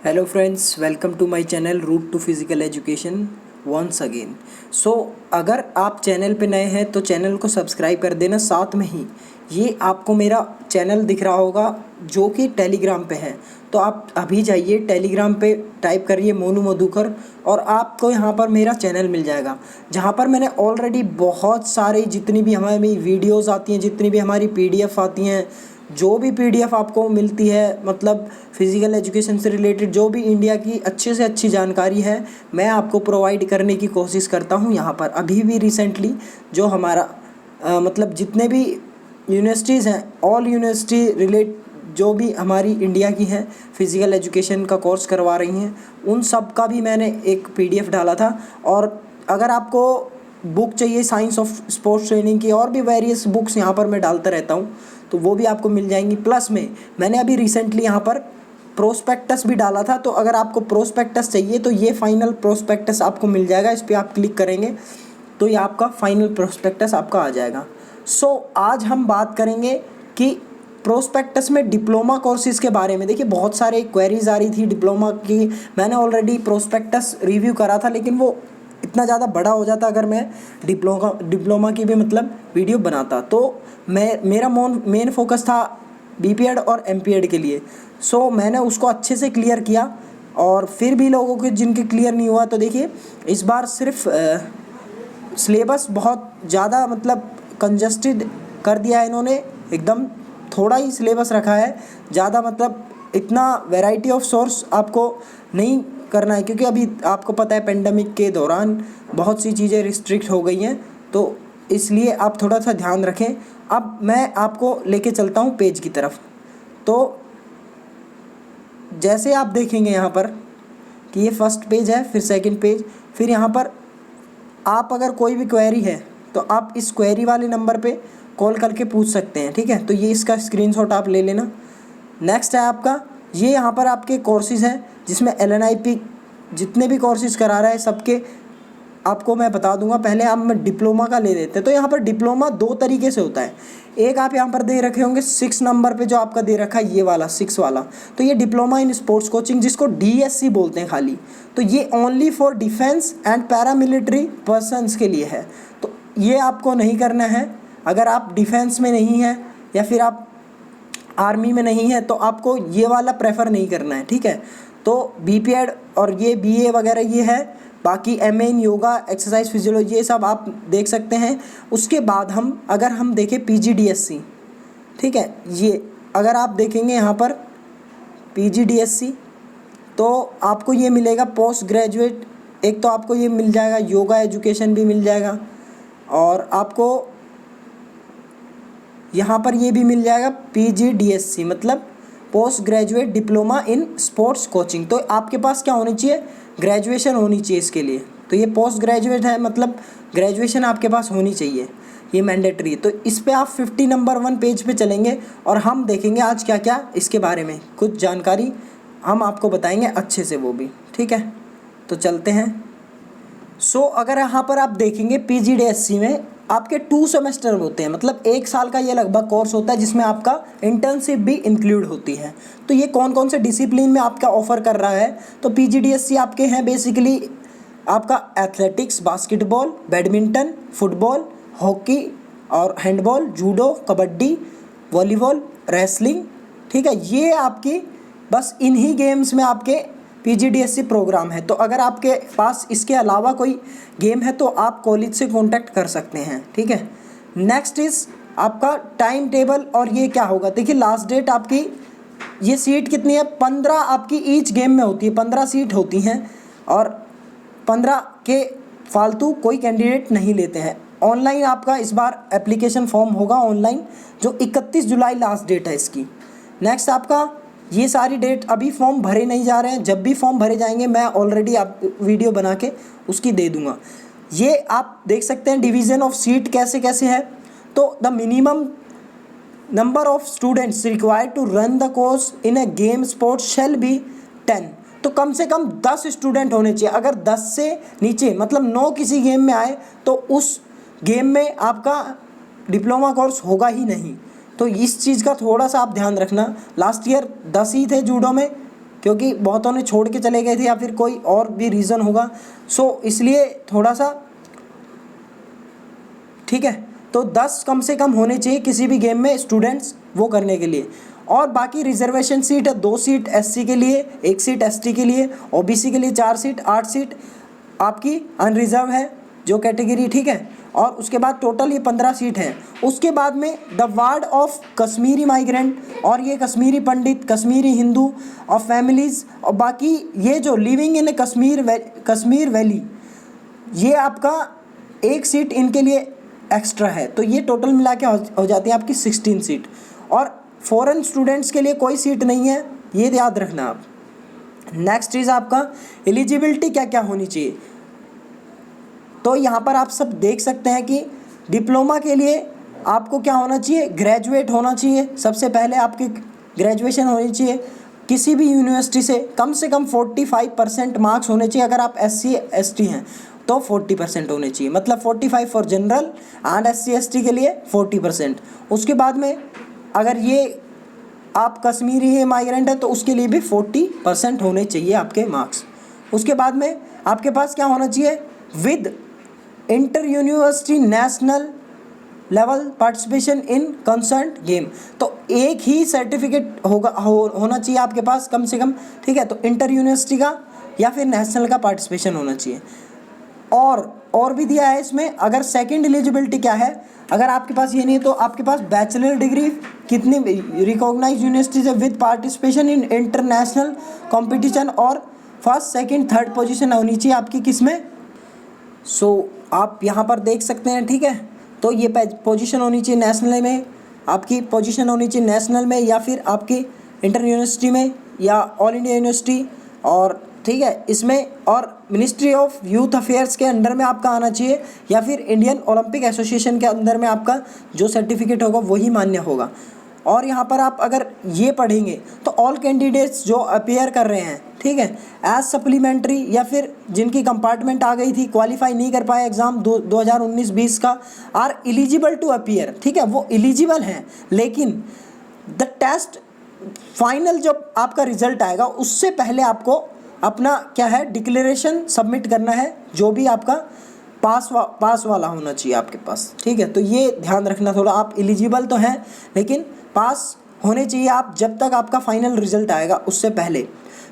Hello friends, welcome to my channel root to physical education once again. So अगर आप channel पे नए हैं तो चैनल को सब्सक्राइब कर देना। साथ में ही ये आपको मेरा चैनल दिख रहा होगा जो कि टेलीग्राम पे है, तो आप अभी जाइए टेलीग्राम पे, टाइप करिए मोनू मधुकर और आपको यहाँ पर मेरा चैनल मिल जाएगा, जहाँ पर मैंने ऑलरेडी बहुत सारे जितनी भी हमारी वीडियोस आती हैं, जितनी भी हमारी पीडीएफ आती हैं, जो भी पीडीएफ आपको मिलती है, मतलब फिज़िकल एजुकेशन से रिलेटेड जो भी इंडिया की अच्छे से अच्छी जानकारी है, मैं आपको प्रोवाइड करने की कोशिश करता हूँ यहाँ पर। अभी भी रिसेंटली जो हमारा मतलब जितने भी यूनिवर्सिटीज़ हैं, ऑल यूनिवर्सिटी रिलेट जो भी हमारी इंडिया की हैं फिज़िकल एजुकेशन का कोर्स करवा रही हैं, उन सब का भी मैंने एक पीडीएफ डाला था। और अगर आपको बुक चाहिए साइंस ऑफ स्पोर्ट्स ट्रेनिंग की, और भी वेरियस बुक्स यहाँ पर मैं डालता रहता हूँ, तो वो भी आपको मिल जाएंगी। प्लस में मैंने अभी रिसेंटली यहाँ पर प्रोस्पेक्टस भी डाला था, तो अगर आपको प्रोस्पेक्टस चाहिए तो ये फाइनल प्रोस्पेक्टस आपको मिल जाएगा। इस पर आप क्लिक करेंगे तो ये आपका फाइनल प्रोस्पेक्टस आपका आ जाएगा। सो आज हम बात करेंगे कि प्रोस्पेक्टस में डिप्लोमा कोर्सेज़ के बारे में। देखिए, बहुत सारे क्वेरीज आ रही थी डिप्लोमा की। मैंने ऑलरेडी प्रोस्पेक्टस रिव्यू करा था, लेकिन वो इतना ज़्यादा बड़ा हो जाता अगर मैं डिप्लोमा की भी मतलब वीडियो बनाता, तो मेरा मेन फोकस था बीपीएड और एमपीएड के लिए। सो मैंने उसको अच्छे से क्लियर किया, और फिर भी लोगों के जिनके क्लियर नहीं हुआ, तो देखिए इस बार सिर्फ सिलेबस बहुत ज़्यादा मतलब कंजस्टेड कर दिया है इन्होंने, एकदम थोड़ा ही सिलेबस रखा है। ज़्यादा मतलब इतना वैरायटी ऑफ सोर्स आपको नहीं करना है, क्योंकि अभी आपको पता है पेंडेमिक के दौरान बहुत सी चीज़ें रिस्ट्रिक्ट हो गई हैं, तो इसलिए आप थोड़ा सा ध्यान रखें। अब मैं आपको लेके चलता हूँ पेज की तरफ। तो जैसे आप देखेंगे यहाँ पर कि ये फर्स्ट पेज है, फिर सेकंड पेज, फिर यहाँ पर आप अगर कोई भी क्वेरी है तो आप इस क्वेरी वाले नंबर पे कॉल करके पूछ सकते हैं, ठीक है। तो ये इसका स्क्रीनशॉट आप ले लेना। नेक्स्ट है आपका, ये यहाँ पर आपके कोर्सेज़ हैं जिसमें एलएनआईपी जितने भी कोर्सेज़ करा रहा है सबके आपको मैं बता दूंगा। पहले आप मैं डिप्लोमा का ले लेते हैं। तो यहाँ पर डिप्लोमा दो तरीके से होता है। एक आप यहाँ पर दे रखे होंगे 6 नंबर पे, जो आपका दे रखा है ये वाला 6 वाला, तो ये डिप्लोमा इन स्पोर्ट्स कोचिंग, जिसको डीएससी बोलते हैं खाली। तो ये only for defence and paramilitary persons के लिए है, तो ये आपको नहीं करना है। अगर आप डिफेंस में नहीं हैं या फिर आप आर्मी में नहीं है तो आपको ये वाला प्रेफर नहीं करना है, ठीक है। तो बीपीएड और ये बीए वगैरह ये है। बाकी एमए इन योगा, एक्सरसाइज फिजियोलॉजी, ये सब आप देख सकते हैं। उसके बाद अगर हम देखें पीजीडीएससी, ठीक है, ये अगर आप देखेंगे यहाँ पर पीजीडीएससी, तो आपको ये मिलेगा पोस्ट ग्रेजुएट। एक तो आपको ये मिल जाएगा, योगा एजुकेशन भी मिल जाएगा, और आपको यहाँ पर ये भी मिल जाएगा पीजीडीएससी, मतलब post graduate diploma in sports coaching. तो आपके पास क्या होनी चाहिए, ग्रेजुएशन होनी चाहिए इसके लिए। तो ये पोस्ट ग्रेजुएट है, मतलब ग्रेजुएशन आपके पास होनी चाहिए, ये मैंडेटरी है। तो इस पे आप 50 नंबर 1 पेज पे चलेंगे और हम देखेंगे आज क्या क्या इसके बारे में कुछ जानकारी हम आपको बताएंगे अच्छे से, वो भी ठीक है। तो चलते हैं। सो अगर यहाँ पर आप देखेंगे पीजीडीएससी में आपके 2 सेमेस्टर होते हैं, मतलब 1 साल का ये लगभग कोर्स होता है, जिसमें आपका इंटर्नशिप भी इंक्लूड होती है। तो ये कौन कौन से डिसिप्लिन में आपका ऑफर कर रहा है, तो पीजीडीएससी आपके हैं बेसिकली आपका athletics, basketball, badminton, football, hockey और handball, judo, kabaddi, volleyball, wrestling, ठीक है। ये आपकी बस इन्हीं गेम्स में आपके पीजीडीएससी प्रोग्राम है। तो अगर आपके पास इसके अलावा कोई गेम है तो आप कॉलेज से कांटेक्ट कर सकते हैं, ठीक है। नेक्स्ट इज़ आपका टाइम टेबल, और ये क्या होगा, देखिए लास्ट डेट आपकी, ये सीट कितनी है, 15 आपकी ईच गेम में होती है, 15 सीट होती हैं, और 15 के फालतू कोई कैंडिडेट नहीं लेते हैं। ऑनलाइन आपका इस बार एप्लीकेशन फॉर्म होगा ऑनलाइन, जो 31 जुलाई लास्ट डेट है इसकी। नेक्स्ट आपका ये सारी डेट, अभी फॉर्म भरे नहीं जा रहे हैं, जब भी फॉर्म भरे जाएंगे मैं ऑलरेडी आप वीडियो बना के उसकी दे दूंगा। ये आप देख सकते हैं डिवीज़न ऑफ सीट कैसे कैसे है। तो the minimum number of students required to run the course in a game sports shall be 10। तो कम से कम 10 स्टूडेंट होने चाहिए। अगर 10 से नीचे मतलब 9 किसी गेम में आए तो उस गेम में आपका डिप्लोमा कोर्स होगा ही नहीं। तो इस चीज़ का थोड़ा सा आप ध्यान रखना। लास्ट ईयर 10 ही थे जूडो में, क्योंकि बहुतों ने छोड़ के चले गए थे या फिर कोई और भी रीज़न होगा, सो इसलिए थोड़ा सा, ठीक है। तो 10 कम से कम होने चाहिए किसी भी गेम में स्टूडेंट्स वो करने के लिए। और बाकी रिजर्वेशन सीट है 2 सीट एससी के लिए, 1 सीट एसटी के लिए, ओबीसी के लिए 4 सीट, 8 सीट आपकी अनरिजर्व है जो कैटेगरी, ठीक है। और उसके बाद टोटल ये 15 सीट है। उसके बाद में the ward of Kashmiri migrant, और ये कश्मीरी पंडित, कश्मीरी हिंदू और फैमिलीज़, और बाकी ये जो लिविंग इन कश्मीर वैली, ये आपका 1 सीट इनके लिए एक्स्ट्रा है। तो ये टोटल मिला के हो जाती है आपकी 16 सीट। और फॉरेन स्टूडेंट्स के लिए कोई सीट नहीं है, ये याद रखना आप। नेक्स्ट चीज़ आपका एलिजिबिलिटी क्या क्या होनी चाहिए। तो यहाँ पर आप सब देख सकते हैं कि डिप्लोमा के लिए आपको क्या होना चाहिए, ग्रेजुएट होना चाहिए। सबसे पहले आपकी ग्रेजुएशन होनी चाहिए किसी भी यूनिवर्सिटी से कम 45% मार्क्स होने चाहिए। अगर आप SC ST हैं तो 40% होने चाहिए, मतलब 45 for general and SC ST के लिए 40%। उसके बाद में अगर ये आप कश्मीरी माइग्रेंट है तो उसके लिए भी 40% होने चाहिए आपके मार्क्स। उसके बाद में आपके पास क्या होना चाहिए, with inter university national level participation in concern game. तो एक ही सर्टिफिकेट होना चाहिए आपके पास कम से कम, ठीक है। तो इंटर यूनिवर्सिटी का या फिर नेशनल का पार्टिसिपेशन होना चाहिए। और भी दिया है इसमें, अगर सेकंड एलिजिबिलिटी क्या है, अगर आपके पास ये नहीं है तो आपके पास बैचलर डिग्री कितनी रिकॉग्नाइज यूनिवर्सिटी से with participation in international competition, और फर्स्ट सेकंड थर्ड पोजीशन होनी चाहिए आपकी किसमें। सो आप यहाँ पर देख सकते हैं, ठीक है। तो ये पोजीशन होनी चाहिए नेशनल में, आपकी पोजीशन होनी चाहिए नेशनल में या फिर आपकी इंटर यूनिवर्सिटी में या ऑल इंडिया यूनिवर्सिटी, और ठीक है इसमें, और मिनिस्ट्री ऑफ यूथ अफेयर्स के अंडर में आपका आना चाहिए या फिर इंडियन ओलंपिक एसोसिएशन के अंदर में आपका जो सर्टिफिकेट होगा वही मान्य होगा। और यहाँ पर आप अगर ये पढ़ेंगे तो ऑल कैंडिडेट्स जो अपीयर कर रहे हैं, ठीक है, एज सप्लीमेंट्री या फिर जिनकी कंपार्टमेंट आ गई थी, क्वालिफाई नहीं कर पाए एग्ज़ाम 2019-20 का, आर एलिजिबल टू अपीयर, ठीक है, वो एलिजिबल हैं, लेकिन द टेस्ट फाइनल जब आपका रिजल्ट आएगा उससे पहले आपको अपना क्या है डिक्लेरेशन सबमिट करना है, जो भी आपका पास वाला होना चाहिए आपके पास, ठीक है। तो ये ध्यान रखना थोड़ा, आप एलिजिबल तो हैं लेकिन पास होने चाहिए आप जब तक आपका फाइनल रिजल्ट आएगा उससे पहले।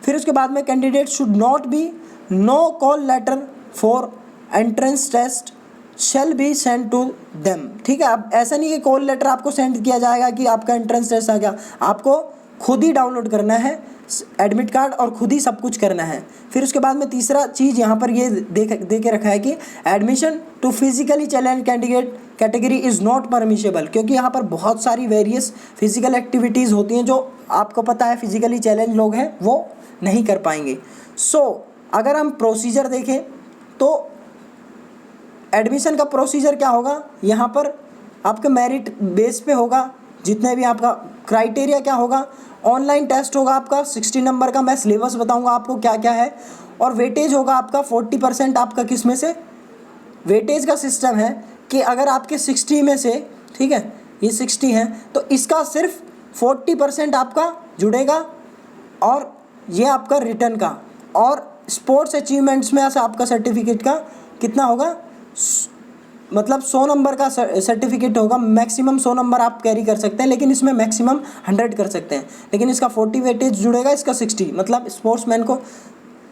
फिर उसके बाद में candidate should not be no call letter for entrance test shall be send to them, ठीक है। अब ऐसा नहीं कि कॉल लेटर आपको सेंड किया जाएगा कि आपका एंट्रेंस टेस्ट आ गया, आपको खुद ही डाउनलोड करना है एडमिट कार्ड और खुद ही सब कुछ करना है। फिर उसके बाद में तीसरा चीज़ यहाँ पर ये दे के रखा है कि admission to physically challenge candidate category is not permissible, क्योंकि यहाँ पर बहुत सारी वेरियस फिजिकल एक्टिविटीज़ होती हैं जो आपको पता है फिजिकली चैलेंज लोग हैं वो नहीं कर पाएंगे। सो अगर हम प्रोसीजर देखें तो एडमिशन का प्रोसीजर क्या होगा, यहाँ पर आपके मेरिट बेस पे होगा, जितने भी आपका क्राइटेरिया क्या होगा, ऑनलाइन टेस्ट होगा आपका 60 नंबर का, मैं सिलेबस बताऊंगा आपको क्या क्या है, और वेटेज होगा आपका 40% आपका किस में से, वेटेज का सिस्टम है कि अगर आपके 60 में से, ठीक है, ये 60 हैं तो इसका सिर्फ 40% आपका जुड़ेगा, और ये आपका रिटर्न का, और स्पोर्ट्स अचीवमेंट्स में ऐसा आपका सर्टिफिकेट का कितना होगा, मतलब 100 नंबर का सर्टिफिकेट होगा, मैक्सिमम 100 नंबर आप कैरी कर सकते हैं, लेकिन इसमें मैक्सिमम 100 कर सकते हैं, लेकिन इसका 40 वेटेज जुड़ेगा, इसका 60, मतलब स्पोर्ट्समैन को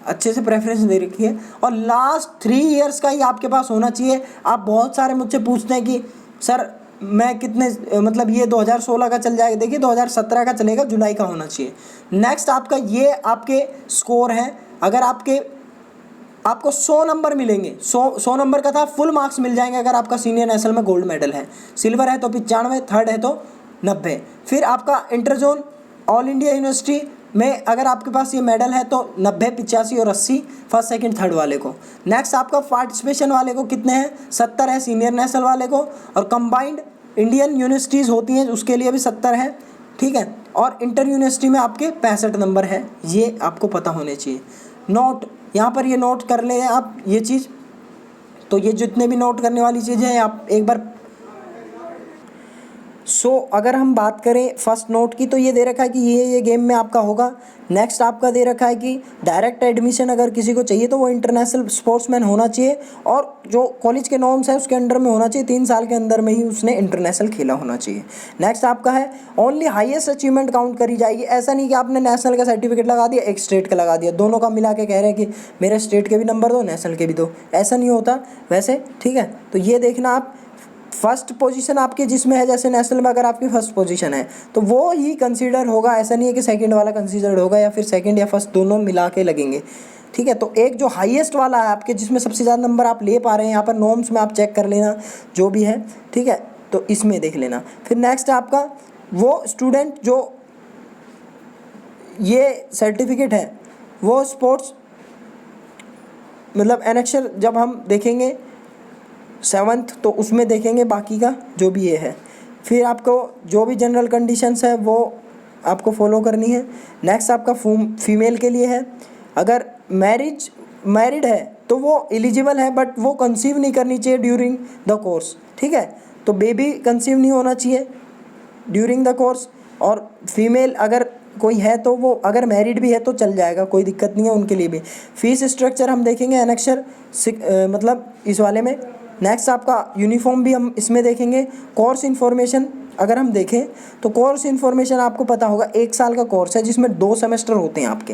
अच्छे से प्रेफरेंस दे रखी है। और लास्ट 3 ईयर्स का ही आपके पास होना चाहिए। आप बहुत सारे मुझसे पूछते हैं कि सर मैं कितने, मतलब ये 2016 का चल जाएगा, देखिए 2017 का चलेगा, जुलाई का होना चाहिए। नेक्स्ट आपका ये आपके स्कोर हैं, अगर आपको 100 नंबर मिलेंगे, 100 नंबर का था, फुल मार्क्स मिल जाएंगे अगर आपका सीनियर नेशनल में गोल्ड मेडल है, सिल्वर है तो 95, थर्ड है तो 90। फिर आपका inter zone all India university में अगर आपके पास ये मेडल है तो 90, 85 और 80 फर्स्ट सेकंड थर्ड वाले को। नेक्स्ट आपका पार्टिसिपेशन वाले को कितने हैं, 70 है सीनियर नेशनल वाले को, और कंबाइंड इंडियन यूनिवर्सिटीज़ होती हैं उसके लिए भी 70 है, ठीक है। और इंटर यूनिवर्सिटी में आपके 65 नंबर है, ये आपको पता होने चाहिए। नोट यहाँ पर ये नोट कर ले आप ये चीज़, तो ये जितने भी नोट करने वाली चीज़ें हैं आप एक बार। अगर हम बात करें फर्स्ट नोट की, तो ये दे रखा है कि ये गेम में आपका होगा। नेक्स्ट आपका दे रखा है कि डायरेक्ट एडमिशन अगर किसी को चाहिए तो वो इंटरनेशनल स्पोर्ट्समैन होना चाहिए और जो कॉलेज के नॉर्म्स है उसके अंडर में होना चाहिए, 3 साल के अंदर में ही उसने इंटरनेशनल खेला होना चाहिए। नेक्स्ट आपका है ओनली हाईएस्ट अचीवमेंट काउंट करी जाएगी। ऐसा नहीं कि आपने नेशनल का सर्टिफिकेट लगा दिया, एक स्टेट का लगा दिया, दोनों का मिला के कह रहे हैं कि मेरे स्टेट के भी नंबर दो, नेशनल के भी दो, ऐसा नहीं होता वैसे, ठीक है। तो ये देखना आप फर्स्ट पोजीशन आपके जिसमें है, जैसे नेशनल में अगर आपकी फर्स्ट पोजीशन है तो वो ही कंसीडर होगा, ऐसा नहीं है कि सेकंड वाला कंसीडर होगा या फिर सेकंड या फर्स्ट दोनों मिला के लगेंगे, ठीक है। तो एक जो हाईएस्ट वाला है आपके जिसमें सबसे ज़्यादा नंबर आप ले पा रहे हैं, यहाँ पर नॉर्म्स में आप चेक कर लेना जो भी है, ठीक है, तो इसमें देख लेना। फिर नेक्स्ट आपका वो स्टूडेंट जो ये सर्टिफिकेट है वो स्पोर्ट्स मतलब एनेक्शर जब हम देखेंगे 7th तो उसमें देखेंगे बाकी का जो भी ये है। फिर आपको जो भी जनरल कंडीशंस है वो आपको फॉलो करनी है। नेक्स्ट आपका फीमेल के लिए है, अगर मैरिड है तो वो एलिजिबल है बट वो कंसीव नहीं करनी चाहिए ड्यूरिंग द कोर्स, ठीक है। तो बेबी कंसीव नहीं होना चाहिए ड्यूरिंग द कोर्स। और फीमेल अगर कोई है तो वो अगर मैरिड भी है तो चल जाएगा, कोई दिक्कत नहीं है उनके लिए भी। फीस स्ट्रक्चर हम देखेंगे एनेक्सर मतलब इस वाले में। नेक्स्ट आपका यूनिफॉर्म भी हम इसमें देखेंगे। कोर्स इन्फॉर्मेशन अगर हम देखें तो कोर्स इन्फॉर्मेशन आपको पता होगा 1 साल का कोर्स है जिसमें 2 सेमेस्टर होते हैं आपके।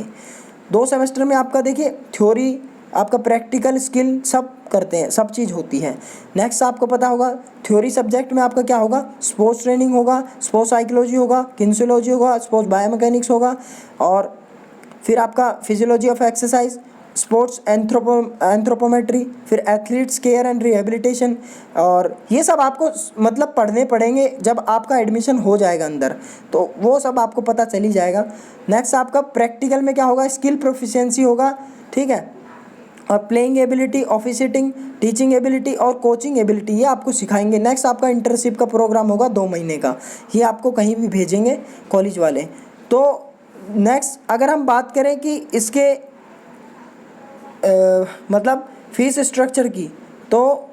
2 सेमेस्टर में आपका देखिए थ्योरी, आपका प्रैक्टिकल, स्किल सब करते हैं, सब चीज़ होती है। नेक्स्ट आपको पता होगा थ्योरी सब्जेक्ट में आपका क्या होगा, स्पोर्ट्स ट्रेनिंग होगा, स्पोर्ट्स साइकोलॉजी होगा, किन्सियोलॉजी होगा, स्पोर्ट्स बायोमैकेनिक्स होगा, और फिर आपका physiology of exercise, sports anthropometry, फिर एथलीट्स केयर एंड रिहेबिलिटेशन। और ये सब आपको मतलब पढ़ने पड़ेंगे जब आपका एडमिशन हो जाएगा अंदर, तो वो सब आपको पता चल ही जाएगा। नेक्स्ट आपका प्रैक्टिकल में क्या होगा, स्किल प्रोफिशिएंसी होगा, ठीक है, और प्लेइंग एबिलिटी, ऑफिसिटिंग, टीचिंग एबिलिटी और कोचिंग एबिलिटी ये आपको सिखाएंगे। नेक्स्ट आपका इंटर्नशिप का प्रोग्राम होगा 2 महीने का, ये आपको कहीं भी भेजेंगे कॉलेज वाले। तो नेक्स्ट अगर हम बात करें कि इसके मतलब फ़ीस स्ट्रक्चर की, तो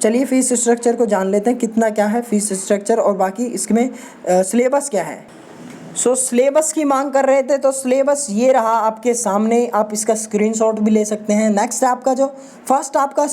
चलिए फ़ीस स्ट्रक्चर को जान लेते हैं कितना क्या है फ़ीस स्ट्रक्चर और बाकी इसमें सिलेबस क्या है। सिलेबस की मांग कर रहे थे तो सिलेबस ये रहा आपके सामने, आप इसका स्क्रीनशॉट भी ले सकते हैं। नेक्स्ट आपका जो फर्स्ट आपका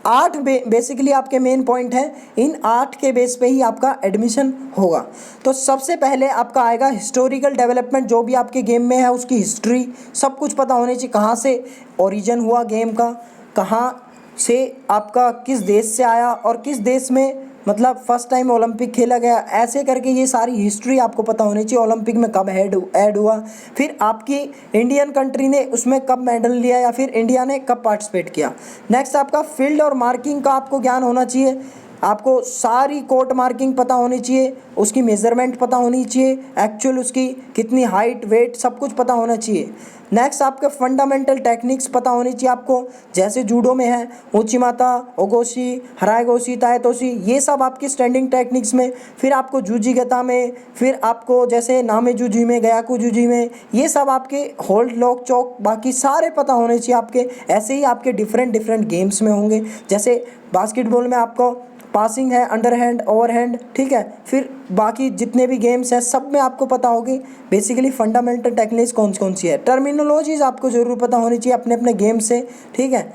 8 बेसिकली आपके मेन पॉइंट हैं, इन 8 के बेस पे ही आपका एडमिशन होगा। तो सबसे पहले आपका आएगा हिस्टोरिकल डेवलपमेंट, जो भी आपके गेम में है उसकी हिस्ट्री सब कुछ पता होनी चाहिए, कहाँ से ओरिजिन हुआ गेम का, कहाँ से आपका किस देश से आया और किस देश में मतलब फर्स्ट टाइम ओलंपिक खेला गया, ऐसे करके ये सारी हिस्ट्री आपको पता होनी चाहिए। ओलंपिक में कब ऐड हुआ, फिर आपकी इंडियन कंट्री ने उसमें कब मेडल लिया या फिर इंडिया ने कब पार्टिसिपेट किया। नेक्स्ट आपका फील्ड और मार्किंग का आपको ज्ञान होना चाहिए, आपको सारी कोर्ट मार्किंग पता होनी चाहिए, उसकी मेज़रमेंट पता होनी चाहिए, एक्चुअल उसकी कितनी हाइट वेट सब कुछ पता होना चाहिए। नेक्स्ट आपके फंडामेंटल टेक्निक्स पता होनी चाहिए आपको, जैसे जूडो में है उचिमाता, ओगोशी, हराएगोशी, ताएतोशी, ये सब आपकी स्टैंडिंग टेक्निक्स में। फिर आपको जूजीगता में, फिर आपको जैसे नामे जूजी में, गयाकू जूजी में, ये सब आपके होल्ड लॉक चौक बाकी सारे पता होने चाहिए आपके। ऐसे ही आपके डिफरेंट गेम्स में होंगे, जैसे बास्केटबॉल में आपको पासिंग है, अंडरहैंड, ओवरहैंड, ठीक है। फिर बाकी जितने भी गेम्स हैं सब में आपको पता होगी बेसिकली फंडामेंटल टेक्निक्स कौन सी है। टर्मिनोलॉजीज आपको ज़रूर पता होनी चाहिए अपने अपने गेम से, ठीक है।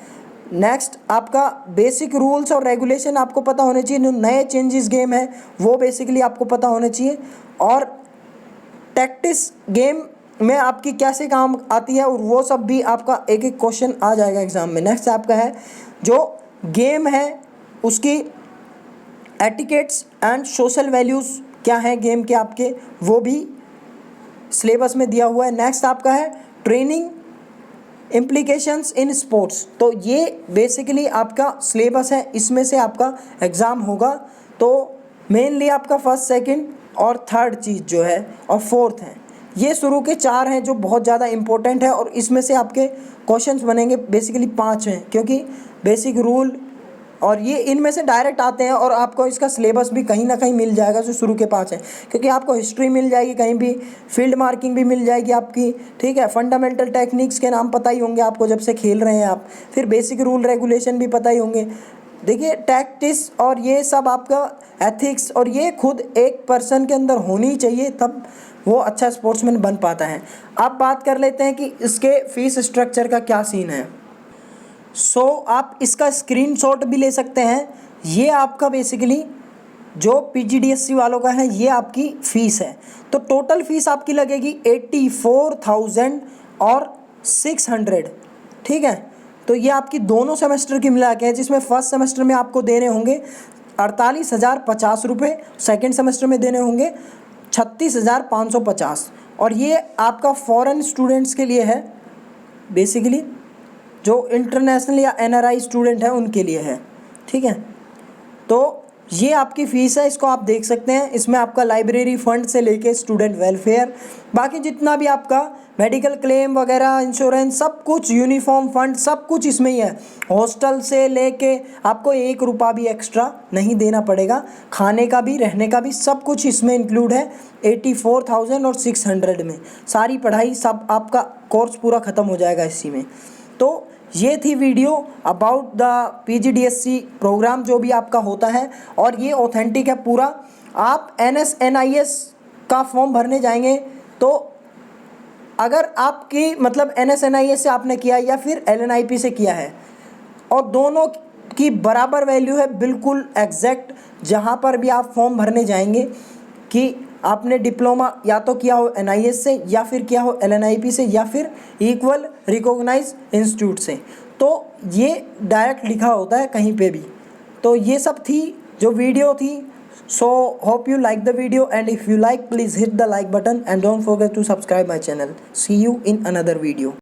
नेक्स्ट आपका बेसिक रूल्स और रेगुलेशन आपको पता होने चाहिए, जो नए चेंजेस गेम है वो बेसिकली आपको पता होने चाहिए। और टैक्टिक्स गेम में आपकी कैसे काम आती है और वो सब भी आपका एक एक क्वेश्चन आ जाएगा एग्जाम में। नेक्स्ट आपका है जो गेम है उसकी एटिकेट्स एंड सोशल वैल्यूज़ क्या हैं गेम के आपके, वो भी सिलेबस में दिया हुआ है। नेक्स्ट आपका है ट्रेनिंग इम्प्लीकेशंस इन स्पोर्ट्स, तो ये बेसिकली आपका सिलेबस है, इसमें से आपका एग्ज़ाम होगा। तो मेनली आपका फर्स्ट, सेकंड और थर्ड चीज़ जो है और फोर्थ है, ये शुरू के 4 हैं जो बहुत ज़्यादा इंपॉर्टेंट है और इसमें से आपके क्वेश्चंस बनेंगे बेसिकली 5 हैं, क्योंकि बेसिक रूल और ये इनमें से डायरेक्ट आते हैं और आपको इसका सिलेबस भी कहीं ना कहीं मिल जाएगा जो शुरू के 5 हैं, क्योंकि आपको हिस्ट्री मिल जाएगी कहीं भी, फील्ड मार्किंग भी मिल जाएगी आपकी, ठीक है। फंडामेंटल टेक्निक्स के नाम पता ही होंगे आपको जब से खेल रहे हैं आप, फिर बेसिक रूल रेगुलेशन भी पता ही होंगे, देखिए टैक्टिस और ये सब आपका एथिक्स और ये खुद एक पर्सन के अंदर होनी चाहिए, तब वो अच्छा स्पोर्ट्समैन बन पाता है। अब बात कर लेते हैं कि इसके फीस स्ट्रक्चर का क्या सीन है। सो आप इसका स्क्रीनशॉट भी ले सकते हैं। ये आपका बेसिकली जो पीजीडीएससी वालों का है, ये आपकी फ़ीस है। तो टोटल फ़ीस आपकी लगेगी 84,600, ठीक है। तो ये आपकी दोनों सेमेस्टर की मिला के है, जिसमें फर्स्ट सेमेस्टर में आपको देने होंगे 48,050 रुपये, सेकेंड सेमेस्टर में देने होंगे 36,550। और ये आपका फॉरेन स्टूडेंट्स के लिए है, बेसिकली जो इंटरनेशनल या एनआरआई स्टूडेंट है उनके लिए है, ठीक है। तो ये आपकी फ़ीस है, इसको आप देख सकते हैं। इसमें आपका लाइब्रेरी फ़ंड से लेके स्टूडेंट वेलफेयर, बाकी जितना भी आपका मेडिकल क्लेम वगैरह, इंश्योरेंस, सब कुछ, यूनिफॉर्म फ़ंड, सब कुछ इसमें ही है। हॉस्टल से लेके आपको 1 रुपया भी एक्स्ट्रा नहीं देना पड़ेगा। खाने का भी, रहने का भी, सब कुछ इसमें इंक्लूड है 84,600 में। सारी पढ़ाई, सब आपका कोर्स पूरा ख़त्म हो जाएगा इसी में। तो ये थी वीडियो अबाउट द पीजीडीएससी प्रोग्राम जो भी आपका होता है, और ये ऑथेंटिक है पूरा। आप NSNIS का फॉर्म भरने जाएंगे तो अगर आपकी मतलब NSNIS से आपने किया या फिर LNIP से किया है, और दोनों की बराबर वैल्यू है, बिल्कुल एग्जैक्ट। जहाँ पर भी आप फॉर्म भरने जाएंगे कि आपने डिप्लोमा या तो किया हो NIS से, या फिर किया हो LNIP से, या फिर इक्वल रिकॉग्नाइज इंस्टीट्यूट से, तो ये डायरेक्ट लिखा होता है कहीं पे भी। तो ये सब थी जो वीडियो थी। So hope you like the video, and if you like please hit the like button and don't forget to subscribe my channel. See you in another video.